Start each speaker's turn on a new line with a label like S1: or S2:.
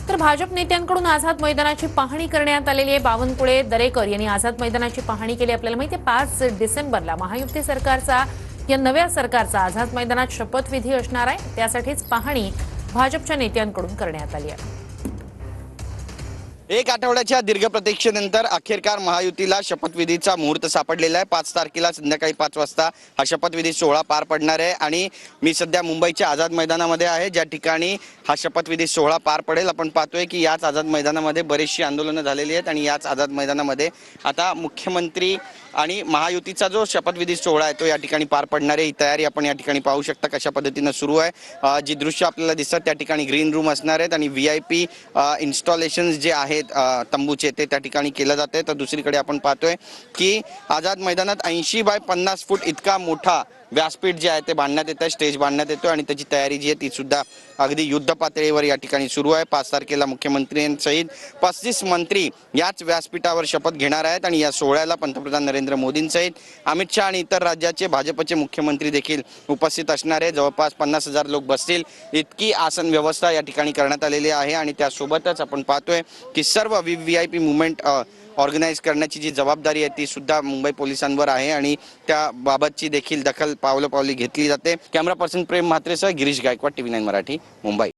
S1: तर भाजप नेत्यांकडून आझाद मैदानाची पाहणी करण्यात आलेली आहे। बावनकुळे दरेकर यांनी आझाद मैदानाची पाहणी केली। आपल्याला माहिती आहे 5 डिसेंबरला महायुती सरकारचा या नव्या सरकारचा आझाद मैदानात शपथविधी असणार आहे। त्यासाठीच पाहणी भाजपच्या नेत्यांकडून करण्यात आली आहे।
S2: एक आठवड्याच्या दीर्घ प्रतीक्षेनंतर अखेरकार महायुतीला शपथविधीचा मुहूर्त सापडलेला आहे। 5 तारखेला संध्याकाळी 5 वाजता हा शपथविधी सोहळा पार पडणार आहे आणि मी सध्या मुंबईच्या आझाद मैदानामध्ये आहे, ज्या ठिकाणी हा शपथविधी सोहळा पार पडेल। आपण पाहतोय की याच आझाद मैदानामध्ये बरीचशी आंदोलनं झालेली आहेत आणि याच आझाद मैदानामध्ये आता मुख्यमंत्री आणि महायुतीचा जो शपथविधी सोहळा आहे तो या ठिकाणी पार पडणार आहे। ही तयारी आपण या ठिकाणी पाहू शकता कशा पद्धतीने सुरू आहे। जी दृश्य आपल्याला दिसतात त्या ठिकाणी ग्रीन रूम असणार आहेत आणि VIP इन्स्टॉलेशन्स जे आहेत तंबूचे ते त्या ठिकाणी केलं जाते। तर दुसरीकडे आपण पाहतोय की आझाद मैदानात 80 बाय 50 फूट इतका मोठा व्यासपीठ जे आहे ते बांधण्यात येतं, स्टेज बांधण्यात येतो आणि त्याची तयारी जी आहे ती सुद्धा अगदी युद्ध पातळीवर या ठिकाणी सुरू आहे। 5 तारखेला मुख्यमंत्र्यांसहित 35 मंत्री याच व्यासपीठावर शपथ घेणार आहेत आणि या सोहळ्याला पंतप्रधान नरेंद्र मोदींसहित अमित शहा आणि इतर राज्याचे भाजपचे मुख्यमंत्री देखील उपस्थित असणार आहे। जवळपास 50,000 लोक बसतील इतकी आसन व्यवस्था या ठिकाणी करण्यात आलेली आहे आणि त्यासोबतच आपण पाहतोय की सर्व VIP मुवमेंट ऑर्गनाइज करण्याची जी जबाबदारी आहे ती सुद्धा मुंबई पोलिसांवर आहे आणि त्याबाबतची देखील दखल पावलोपावली घेतली जाते। कॅमेरा पर्सन प्रेम म्हात्रेसह गिरीश गायकवाड, TV9 मराठी, मुंबई।